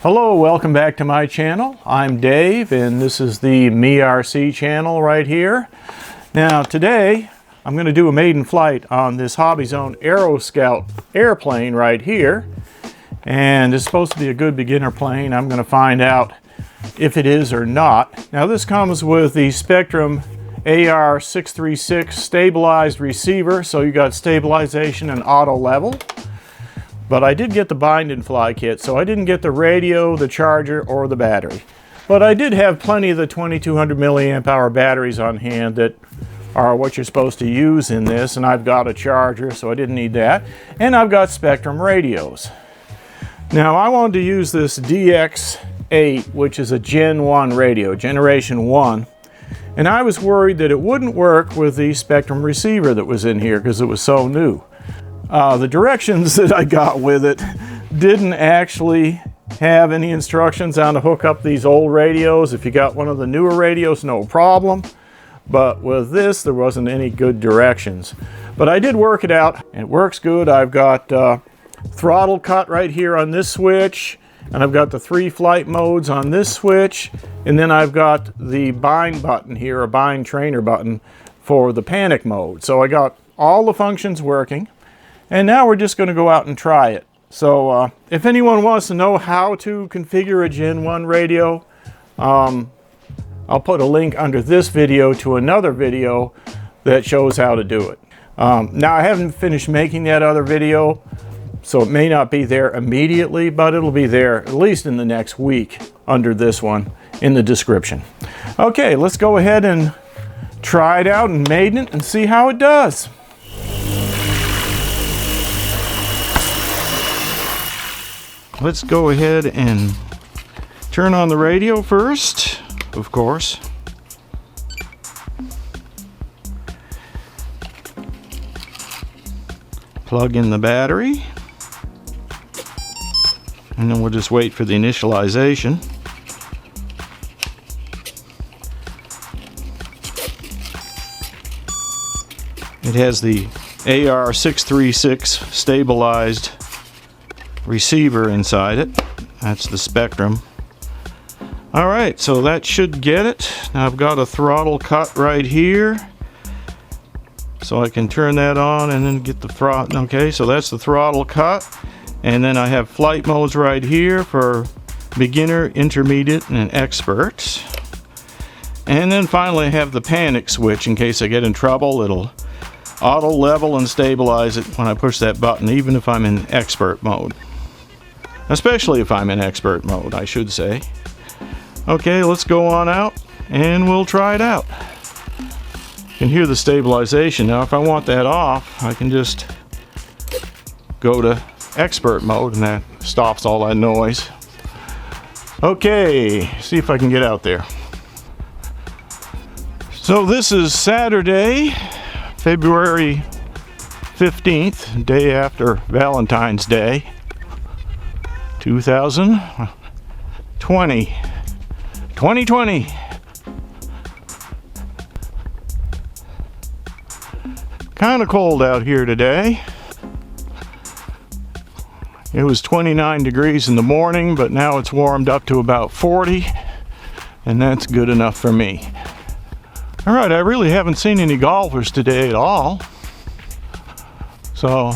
Hello, welcome back to my channel. I'm Dave and this is the MeRC channel right here. Now today I'm going to do a maiden flight on this Hobby Zone AeroScout airplane right here. And it's supposed to be a good beginner plane. I'm going to find out if it is or not. Now this comes with the Spektrum AR636 stabilized receiver, so you got stabilization and auto level. But I did get the bind and fly kit, so I didn't get the radio, the charger, or the battery. But I did have plenty of the 2200 milliamp hour batteries on hand that are what you're supposed to use in this, and I've got a charger, so I didn't need that. And I've got Spektrum radios. Now I wanted to use this DX8, which is a Gen 1 radio, Generation 1. And I was worried that it wouldn't work with the Spektrum receiver that was in here because it was so new. The directions that I got with it didn't actually have any instructions on to hook up these old radios. If you got one of the newer radios, no problem. But with this, there wasn't any good directions. But I did work it out. It works good. I've got throttle cut right here on this switch. And I've got the 3 flight modes on this switch. And then I've got the bind button here, a bind trainer button for the panic mode. So I got all the functions working. And now we're just going to go out and try it. So if anyone wants to know how to configure a Gen 1 radio, I'll put a link under this video to another video that shows how to do it. Now I haven't finished making that other video, so it may not be there immediately, but it'll be there at least in the next week under this one in the description. Okay, let's go ahead and try it out and maiden it and see how it does. Let's go ahead and turn on the radio first, of course. Plug in the battery. And then we'll just wait for the initialization. It has the AR636 stabilized receiver inside it. That's the Spektrum. Alright, so that should get it. Now I've got a throttle cut right here, so I can turn that on and then get the throttle. Okay, so that's the throttle cut. And then I have flight modes right here for beginner, intermediate, and expert. And then finally I have the panic switch in case I get in trouble. It'll auto level and stabilize it when I push that button, even if I'm in expert mode. Especially if I'm in expert mode, I should say. Okay, let's go on out and we'll try it out. You can hear the stabilization. Now if I want that off, I can just go to expert mode and that stops all that noise. Okay, see if I can get out there. So this is Saturday, February 15th, day after Valentine's Day, 2020. Kind of cold out here today. It was 29 degrees in the morning, but now it's warmed up to about 40, and that's good enough for me. All right, I really haven't seen any golfers today at all. So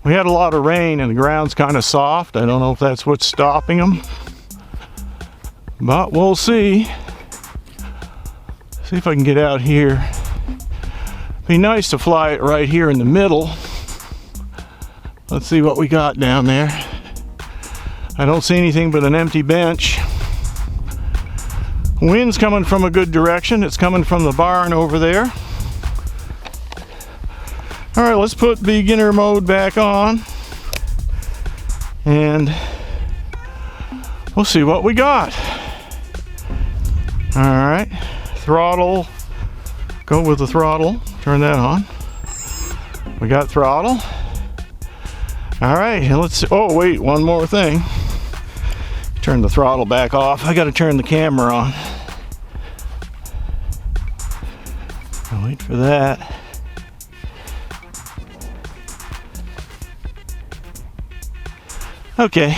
we had a lot of rain and the ground's kind of soft. I don't know if that's what's stopping them, but we'll see. See if I can get out here. Be nice to fly it right here in the middle. Let's see what we got down there. I don't see anything but an empty bench. Wind's coming from a good direction. It's coming from the barn over there. All right, let's put beginner mode back on and we'll see what we got. All right, throttle, go with the throttle, turn that on. We got throttle. All right, and let's see. Oh wait, one more thing. Turn the throttle back off. I got to turn the camera on. I'll wait for that. Okay,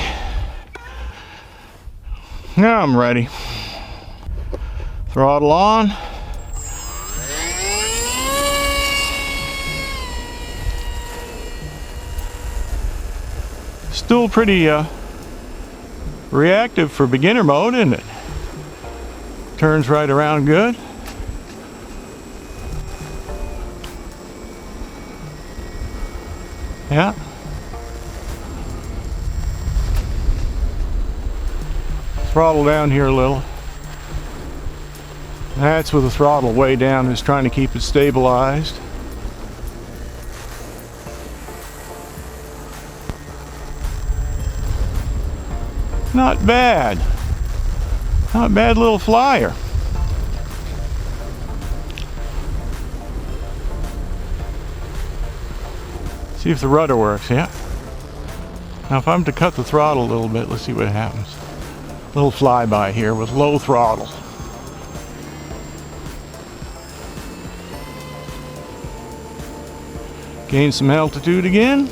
Now I'm ready. Throttle on. Still pretty reactive for beginner mode, isn't it? Turns right around good. Yeah. Throttle down here a little. That's with the throttle way down, is trying to keep it stabilized. Not bad. Not bad little flyer. See if the rudder works, yeah. Now if I'm to cut the throttle a little bit, let's see what happens. Little flyby here with low throttle. Gain some altitude again.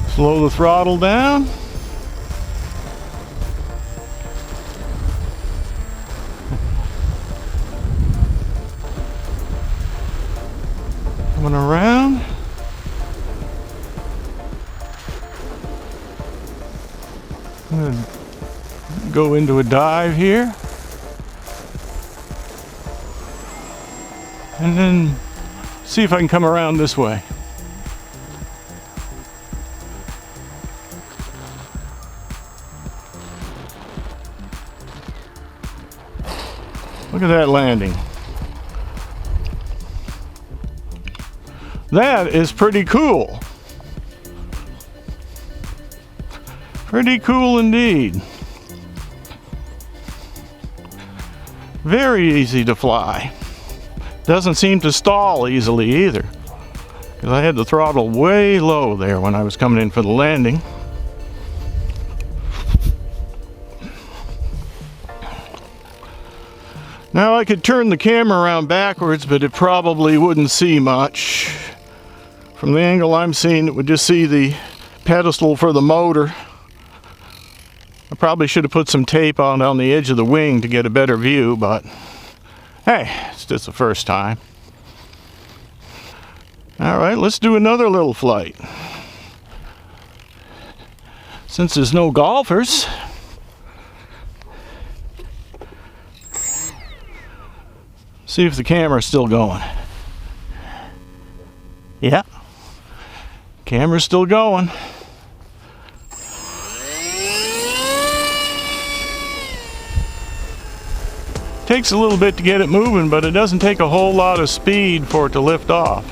Slow the throttle down. Coming around. I'm going to go into a dive here. And then see if I can come around this way. Look at that landing. That is pretty cool. Pretty cool indeed. Very easy to fly. Doesn't seem to stall easily either, because I had the throttle way low there when I was coming in for the landing. Now I could turn the camera around backwards, but it probably wouldn't see much. From the angle I'm seeing, it would just see the pedestal for the motor. I probably should have put some tape on the edge of the wing to get a better view, but hey, it's just the first time. All right, let's do another little flight. Since there's no golfers, see if the camera's still going. Yeah, camera's still going. Takes a little bit to get it moving, but it doesn't take a whole lot of speed for it to lift off.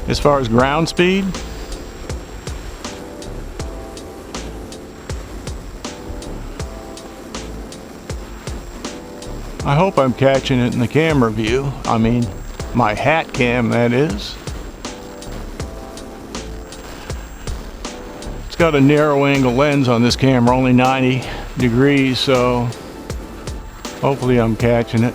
As far as ground speed, I hope I'm catching it in the camera view. I mean, my hat cam, that is. It's got a narrow angle lens on this camera, only 90 degrees, so hopefully I'm catching it.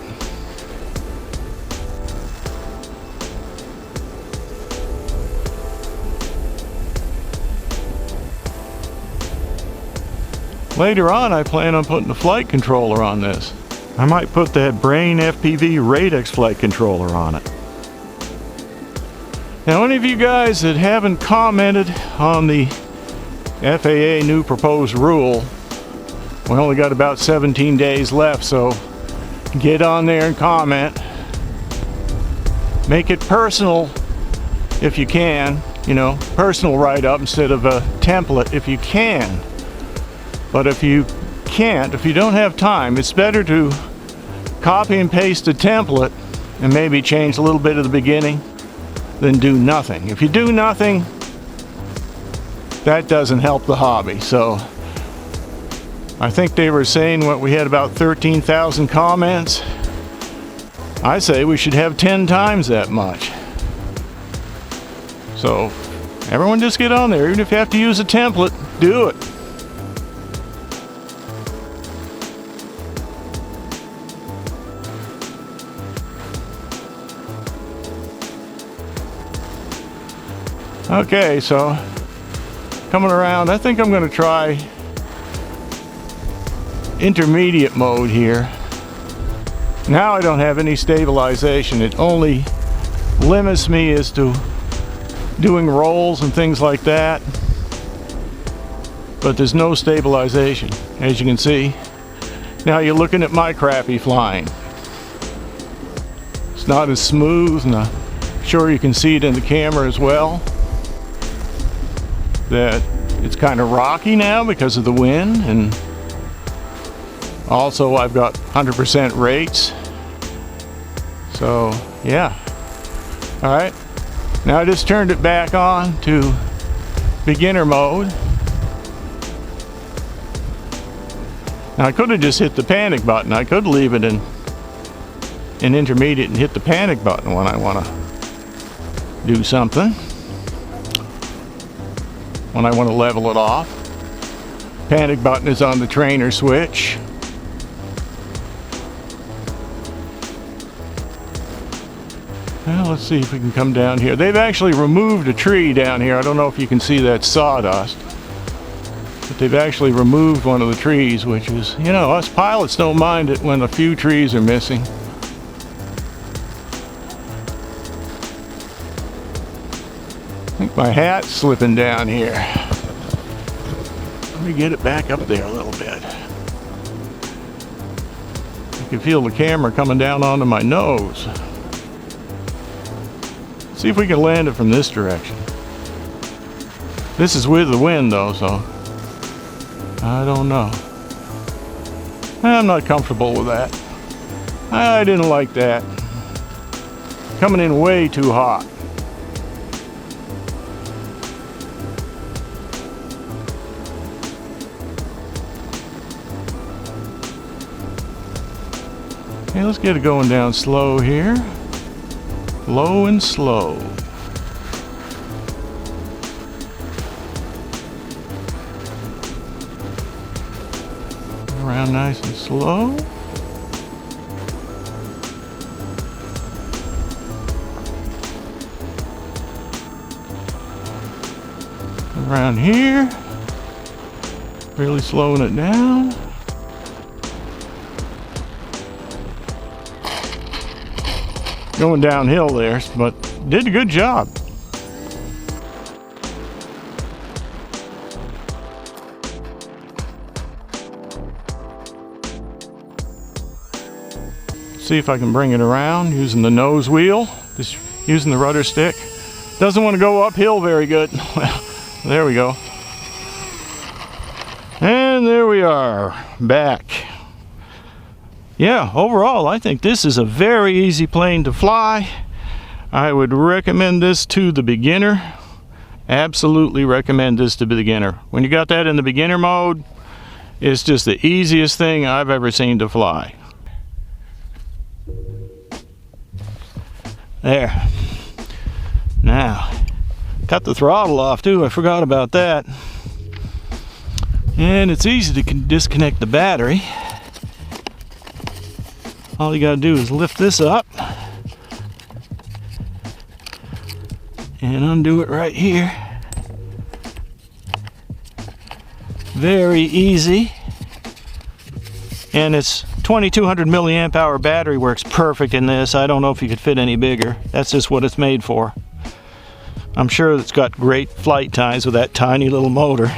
Later on, I plan on putting a flight controller on this. I might put that Brain FPV Radix flight controller on it. Now, any of you guys that haven't commented on the FAA new proposed rule, we only got about 17 days left, so get on there and comment. Make it personal if you can, you know, personal write-up instead of a template if you can. But if you can't, if you don't have time, it's better to copy and paste a template and maybe change a little bit at the beginning than do nothing. If you do nothing, that doesn't help the hobby. So I think they were saying what we had about 13,000 comments. I say we should have 10 times that much. So everyone just get on there. Even if you have to use a template, do it. Okay, so coming around. I think I'm going to try intermediate mode here. Now I don't have any stabilization. It only limits me as to doing rolls and things like that, but there's no stabilization, as you can see. Now you're looking at my crappy flying. It's not as smooth, and I'm sure you can see it in the camera as well, that it's kind of rocky now because of the wind, and also I've got 100% rates. So yeah. All right, now I just turned it back on to beginner mode. Now I could have just hit the panic button. I could leave it in intermediate and hit the panic button when I want to do something. When I want to level it off. Panic button is on the trainer switch. Well, let's see if we can come down here. They've actually removed a tree down here. I don't know if you can see that sawdust, but they've actually removed one of the trees, which is, you know, us pilots don't mind it when a few trees are missing. I think my hat's slipping down here. Let me get it back up there a little bit. I can feel the camera coming down onto my nose. See if we can land it from this direction. This is with the wind though, so I don't know. I'm not comfortable with that. I didn't like that. Coming in way too hot. Okay, let's get it going down slow here. Low and slow. Around nice and slow. Around here. Really slowing it down. Going downhill there, but did a good job. See if I can bring it around using the nose wheel, just using the rudder stick. Doesn't want to go uphill very good. Well, there we go. And there we are, back. Yeah, overall, I think this is a very easy plane to fly. I would recommend this to the beginner. Absolutely recommend this to the beginner. When you got that in the beginner mode, it's just the easiest thing I've ever seen to fly. There. Now, cut the throttle off too. I forgot about that. And it's easy to disconnect the battery. All you gotta do is lift this up and undo it right here. Very easy. And it's 2200 milliamp hour battery, works perfect in this. I don't know if you could fit any bigger. That's just what it's made for. I'm sure it's got great flight times with that tiny little motor.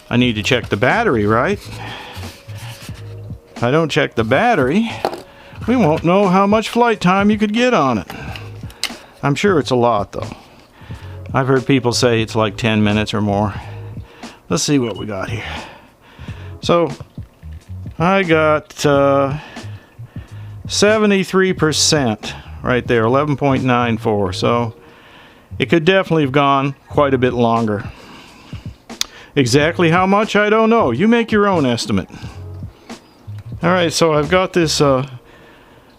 I need to check the battery, right? If I don't check the battery, we won't know how much flight time you could get on it. I'm sure it's a lot though. I've heard people say it's like 10 minutes or more. Let's see what we got here. So I got 73% right there, 11.94. So it could definitely have gone quite a bit longer. Exactly how much, I don't know. You make your own estimate. All right, so I've got this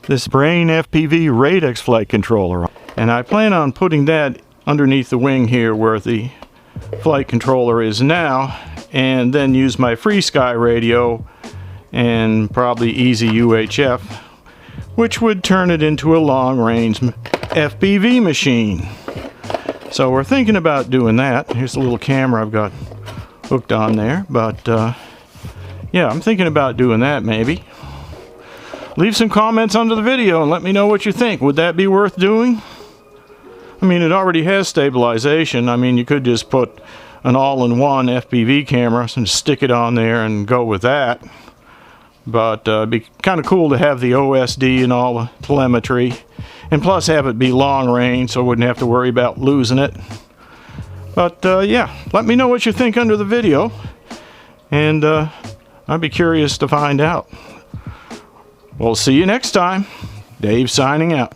this Brain FPV Radix flight controller, and I plan on putting that underneath the wing here where the flight controller is now, and then use my FrSky radio and probably Easy UHF, which would turn it into a long-range FPV machine. So we're thinking about doing that. Here's a little camera I've got hooked on there, but yeah, I'm thinking about doing that maybe. Leave some comments under the video and let me know what you think. Would that be worth doing? I mean, it already has stabilization. I mean, you could just put an all-in-one FPV camera and stick it on there and go with that. But it'd be kind of cool to have the OSD and all the telemetry, and plus have it be long range so I wouldn't have to worry about losing it. But yeah, let me know what you think under the video, and I'd be curious to find out. We'll see you next time. Dave signing out.